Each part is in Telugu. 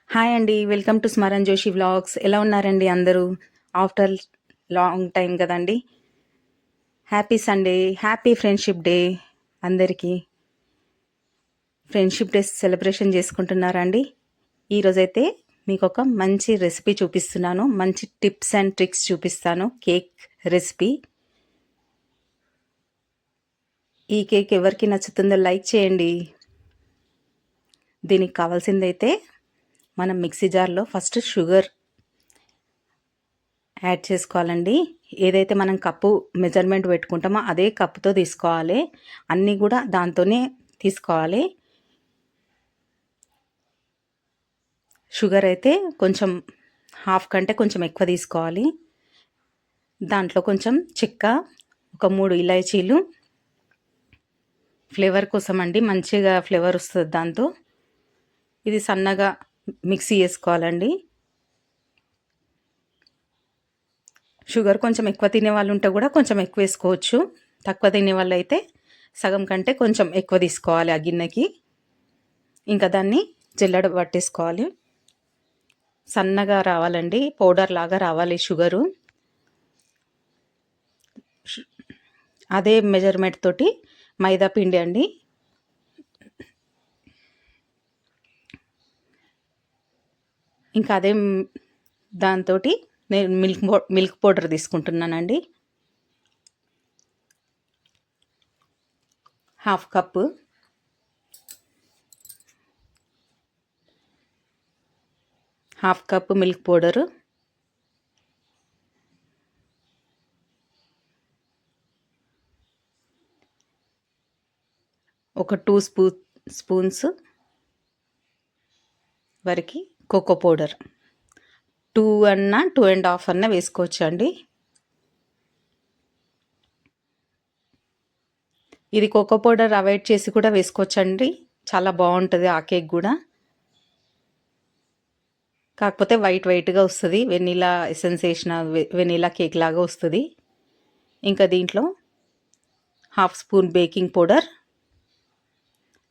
హాయ్ అండి. Welcome to Smaran Joshi vlogs. ఎలా ఉన్నారండి అందరూ? ఆఫ్టర్ లాంగ్ టైం కదండి. Happy Sunday, happy friendship day అందరికీ. ఫ్రెండ్షిప్ డే సెలబ్రేషన్ చేసుకుంటున్నారా అండి? ఈరోజైతే మీకు ఒక మంచి రెసిపీ చూపిస్తున్నాను. మంచి టిప్స్ అండ్ ట్రిక్స్ చూపిస్తాను. Cake recipe. ఈ కేక్ ఎవరికి నచ్చుతుందో లైక్ చేయండి. దీనికి కావాల్సిందైతే మనం మిక్సీ జార్లో ఫస్ట్ షుగర్ యాడ్ చేసుకోవాలండి. ఏదైతే మనం కప్పు మెజర్మెంట్ పెట్టుకుంటామో అదే కప్పుతో తీసుకోవాలి. అన్నీ కూడా దాంతోనే తీసుకోవాలి. షుగర్ అయితే కొంచెం హాఫ్ కంటే కొంచెం ఎక్కువ తీసుకోవాలి. దాంట్లో కొంచెం చెక్క, ఒక 3 ఇలాచీలు ఫ్లేవర్ కోసం అండి. మంచిగా ఫ్లేవర్ వస్తుంది దాంతో. ఇది సన్నగా మిక్సీ చేసుకోవాలండి. షుగర్ కొంచెం ఎక్కువ తినే వాళ్ళు ఉంటే కూడా కొంచెం ఎక్కువ వేసుకోవచ్చు. తక్కువ తినే వాళ్ళు అయితే సగం కంటే కొంచెం ఎక్కువ తీసుకోవాలి ఆ గిన్నెకి. ఇంకా దాన్ని జల్లెడ పట్టేసుకోవాలి. సన్నగా రావాలండి, పౌడర్ లాగా రావాలి షుగరు. అదే మెజర్మెంట్ తోటి మైదా పిండి అండి. ఇంకా అదే దాంతో నేను మిల్క్ పౌడర్ తీసుకుంటున్నానండి. Half cup. మిల్క్ పౌడరు, ఒక 2 స్పూన్స్ వరకు కోకో పౌడర్. 2 అన్నా 2.5 అన్నా వేసుకోవచ్చు అండి. ఇది కోకో పౌడర్ అవాయిడ్ చేసి కూడా వేసుకోవచ్చండి. చాలా బాగుంటుంది ఆ కేక్ కూడా. కాకపోతే వైట్గా వస్తుంది. వెనీలా ఎసెన్స్ వేసిన వెనీలా కేక్ లాగా వస్తుంది. ఇంకా దీంట్లో half spoon baking powder,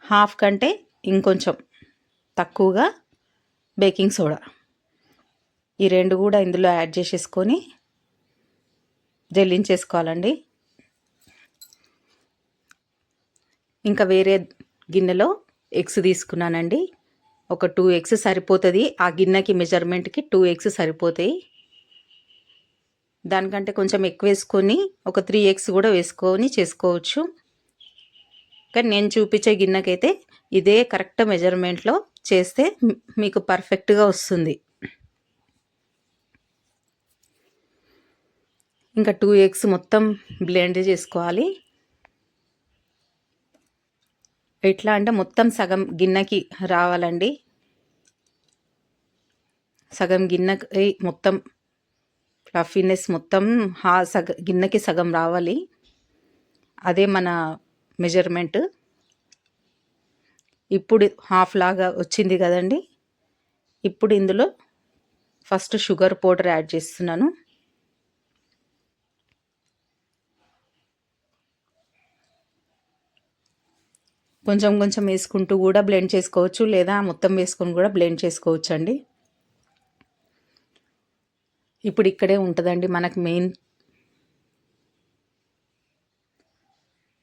half కంటే ఇంకొంచెం తక్కువగా బేకింగ్ సోడా. ఈ రెండు కూడా ఇందులో యాడ్ చేసేసుకొని జల్లించేసుకోవాలండి. ఇంకా వేరే గిన్నెలో ఎగ్స్ తీసుకున్నానండి. ఒక 2 ఎగ్స్ సరిపోతుంది. ఆ గిన్నెకి మెజర్మెంట్కి 2 ఎగ్స్ సరిపోతాయి. దానికంటే కొంచెం ఎక్కువ వేసుకొని ఒక 3 ఎగ్స్ కూడా వేసుకొని చేసుకోవచ్చు. కానీ నేను చూపించే గిన్నెకైతే ఇదే కరెక్ట్ మెజర్మెంట్లో చేస్తే మీకు పర్ఫెక్ట్గా వస్తుంది. ఇంకా 2 ఎగ్స్ మొత్తం బ్లెండ్ చేసుకోవాలి. ఎట్లా అంటే మొత్తం సగం గిన్నెకి రావాలండి. సగం గిన్నెకి మొత్తం ఫ్లఫీనెస్ మొత్తం గిన్నెకి సగం రావాలి. అదే మన మెజర్మెంట్. ఇప్పుడు హాఫ్ లాగా వచ్చింది కదండి. ఇప్పుడు ఇందులో ఫస్ట్ షుగర్ పౌడర్ యాడ్ చేస్తున్నాను. కొంచెం కొంచెం వేసుకుంటూ కూడా బ్లెండ్ చేసుకోవచ్చు, లేదా మొత్తం వేసుకొని కూడా బ్లెండ్ చేసుకోవచ్చు అండి. ఇప్పుడు ఇక్కడే ఉంటుందండి మనకు మెయిన్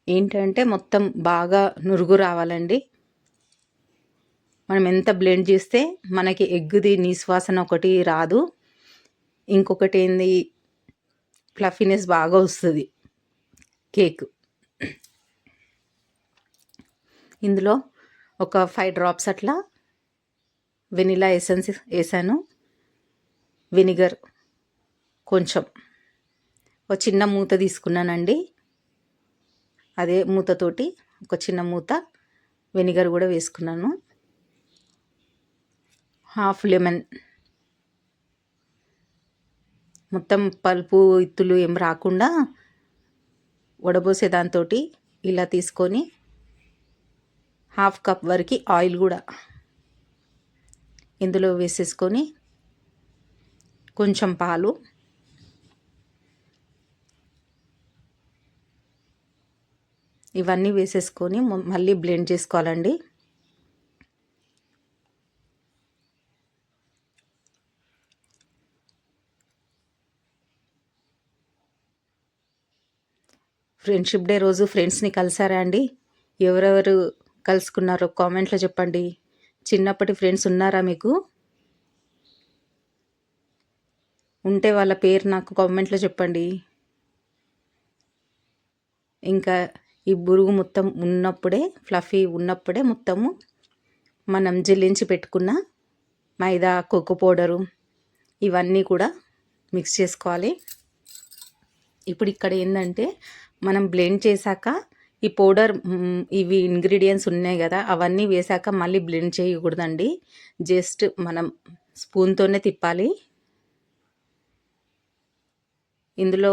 ఏంటంటే మొత్తం బాగా నురుగు రావాలండి. మనం ఎంత బ్లెండ్ చేస్తే మనకి ఎగ్గుది నీసువాసన ఒకటి రాదు. ఇంకొకటి ఏంది, ఫ్లఫీనెస్ బాగా వస్తుంది కేక్. ఇందులో ఒక 5 డ్రాప్స్ అట్లా వెనిలా ఎసెన్స్ వేసాను. వెనిగర్ కొంచెం, ఒక చిన్న మూత తీసుకున్నానండి. అదే మూతతోటి ఒక చిన్న మూత వెనిగర్ కూడా వేసుకున్నాను. హాఫ్ లెమన్, మొత్తం పల్పు ఇత్తులు ఏం రాకుండా వడబోసే దాంతో ఇలా తీసుకొని హాఫ్ కప్ వరకు ఆయిల్ కూడా ఇందులో వేసేసుకొని కొంచెం పాలు, ఇవన్నీ వేసేసుకొని మళ్ళీ బ్లెండ్ చేసుకోవాలండి. ఫ్రెండ్షిప్ డే రోజు ఫ్రెండ్స్ని కలిసారా అండి? ఎవరెవరు కలుసుకున్నారో కామెంట్లో చెప్పండి. చిన్నప్పటి ఫ్రెండ్స్ ఉన్నారా మీకు? ఉంటే వాళ్ళ పేరు నాకు కామెంట్లో చెప్పండి. ఇంకా ఈ బురుగు మొత్తం ఉన్నప్పుడే, ఫ్లఫీ ఉన్నప్పుడే మొత్తము మనం జల్లించి పెట్టుకున్న మైదా, కోకో పౌడరు ఇవన్నీ కూడా మిక్స్ చేసుకోవాలి. ఇప్పుడు ఇక్కడ ఏంటంటే మనం బ్లెండ్ చేశాక ఈ పౌడర్ ఇవి ఇంగ్రీడియంట్స్ ఉన్నాయి కదా, అవన్నీ వేశాక మళ్ళీ బ్లెండ్ చేయకూడదండి. జస్ట్ మనం స్పూన్తోనే తిప్పాలి. ఇందులో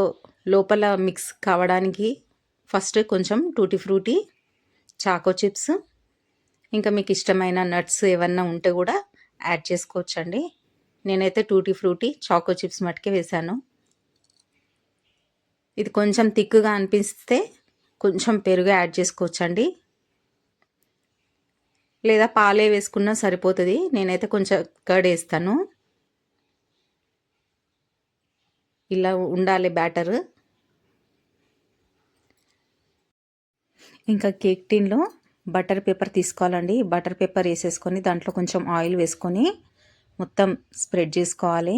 లోపల మిక్స్ కావడానికి ఫస్ట్ కొంచెం టూటీ ఫ్రూటీ, చాకో చిప్స్, ఇంకా మీకు ఇష్టమైన నట్స్ ఏమన్నా ఉంటే కూడా యాడ్ చేసుకోవచ్చండి. నేనైతే టూటీ ఫ్రూటీ, చాకో చిప్స్ మట్టుకే వేశాను. ఇది కొంచెం థిక్గా అనిపిస్తే కొంచెం పెరుగు యాడ్ చేసుకోవచ్చండి, లేదా పాలే వేసుకున్నా సరిపోతుంది. నేనైతే కొంచెం కర్డ్ వేస్తాను. ఇలా ఉండాలి బ్యాటర్. ఇంకా కేక్ టిన్లో బటర్ పేపర్ తీసుకోవాలండి. బటర్ పేపర్ వేసేసుకొని దాంట్లో కొంచెం ఆయిల్ వేసుకొని మొత్తం స్ప్రెడ్ చేసుకోవాలి.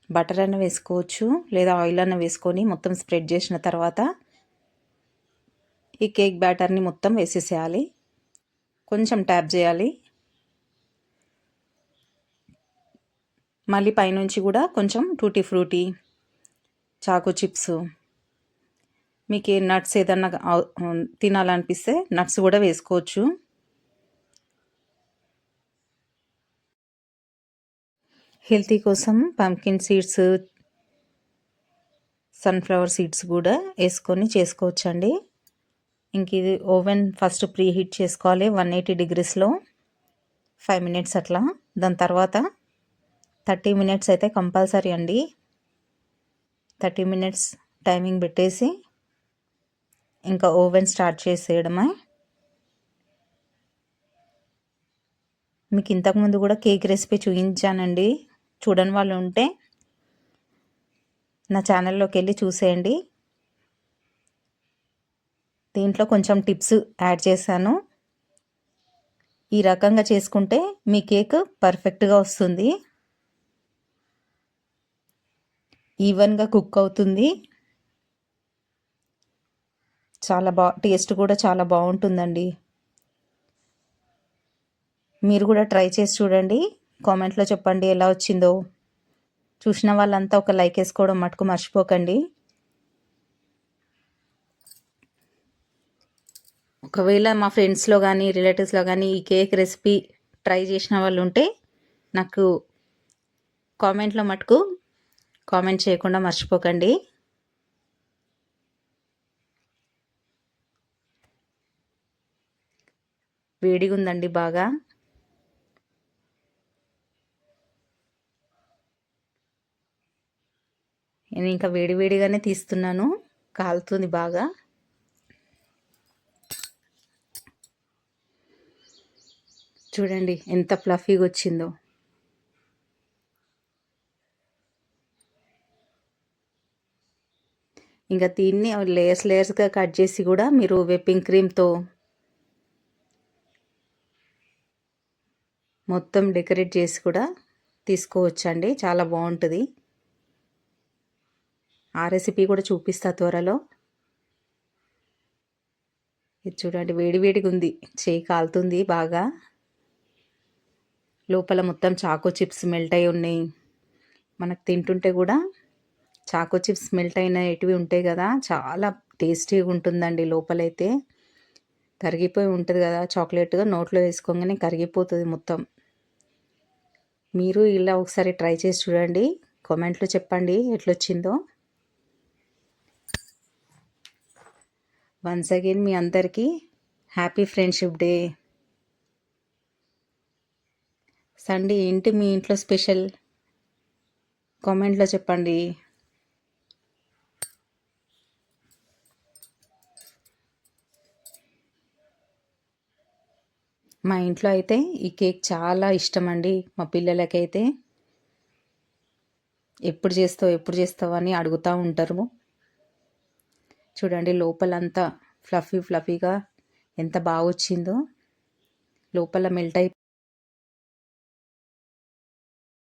బటర్ అన్న వేసుకోవచ్చు, లేదా ఆయిల్ అన్న వేసుకొని మొత్తం స్ప్రెడ్ చేసిన తర్వాత ఈ కేక్ బ్యాటర్ని మొత్తం వేసేసేయాలి. కొంచెం ట్యాప్ చేయాలి. మళ్ళీ పైనుంచి కూడా కొంచెం టూటీ ఫ్రూటీ, చాకో చిప్స్, మీకు నట్స్ ఏదన్నా తినాలనిపిస్తే నట్స్ కూడా వేసుకోవచ్చు. హెల్తీ కోసం పంకిన్ సీడ్స్, సన్ఫ్లవర్ సీడ్స్ కూడా వేసుకొని చేసుకోవచ్చండి. ఇంక ఇది ఓవెన్ ఫస్ట్ ప్రీ హీట్ చేసుకోవాలి 180 degreesలో 5 minutes అట్లా. దాని తర్వాత 30 minutes అయితే కంపల్సరీ అండి. 30 minutes టైమింగ్ పెట్టేసి ఇంకా ఓవెన్ స్టార్ట్ చేసేయడమే. మీకు ఇంతకుముందు కూడా కేక్ రెసిపీ చూపించానండి. చూడని వాళ్ళు ఉంటే నా ఛానల్లోకి వెళ్ళి చూసేయండి. దీంట్లో కొంచెం టిప్స్ యాడ్ చేశాను. ఈ రకంగా చేసుకుంటే మీ కేక్ పర్ఫెక్ట్గా వస్తుంది, ఈవెన్గా కుక్ అవుతుంది, చాలా టేస్ట్ కూడా చాలా బాగుంటుందండి. మీరు కూడా ట్రై చేసి చూడండి, కామెంట్లో చెప్పండి ఎలా వచ్చిందో. చూసిన వాళ్ళంతా ఒక లైక్ వేసుకోవడం మటుకు మర్చిపోకండి. ఒకవేళ మా ఫ్రెండ్స్లో కానీ రిలేటివ్స్లో కానీ ఈ కేక్ రెసిపీ ట్రై చేసిన వాళ్ళు ఉంటే నాకు కామెంట్లో మటుకు కామెంట్ చేయకుండా మర్చిపోకండి. వేడిగా ఉందండి బాగా. నేను ఇంకా వేడివేడిగానే తీస్తున్నాను, కాలుతుంది బాగా. చూడండి ఎంత ఫ్లఫీగా వచ్చిందో. ఇంకా దీన్ని లేయర్స్గా కట్ చేసి కూడా మీరు విప్పింగ్ క్రీమ్తో మొత్తం డెకరేట్ చేసి కూడా తీసుకోవచ్చండి, చాలా బాగుంటుంది. ఆ రెసిపీ కూడా చూపిస్తా త్వరలో. ఇది చూడండి వేడివేడిగా ఉంది, చేయి కాలుతుంది బాగా. లోపల మొత్తం చాకో చిప్స్ మెల్ట్ అయి ఉన్నాయి. మనకు తింటుంటే కూడా చాకో చిప్స్ మెల్ట్ అయినవి ఉంటాయి కదా, చాలా టేస్టీగా ఉంటుందండి. లోపలైతే కరిగిపోయి ఉంటుంది కదా చాక్లెట్గా, నోట్లో వేసుకోగానే కరిగిపోతుంది మొత్తం. మీరు ఇలా ఒకసారి ట్రై చేసి చూడండి, కామెంట్లో చెప్పండి ఎట్లొచ్చిందో. వన్స్ అగైన్ మీ అందరికీ హ్యాపీ ఫ్రెండ్షిప్ డే. సండే ఏంటి మీ ఇంట్లో స్పెషల్ కామెంట్లో చెప్పండి. మా ఇంట్లో అయితే ఈ కేక్ చాలా ఇష్టం అండి. మా పిల్లలకైతే ఎప్పుడు చేస్తావు ఎప్పుడు చేస్తావు అని అడుగుతూ ఉంటారు. చూడండి లోపలంతా ఫ్లఫీగా ఎంత బాగా వచ్చిందో, లోపల మెల్ట్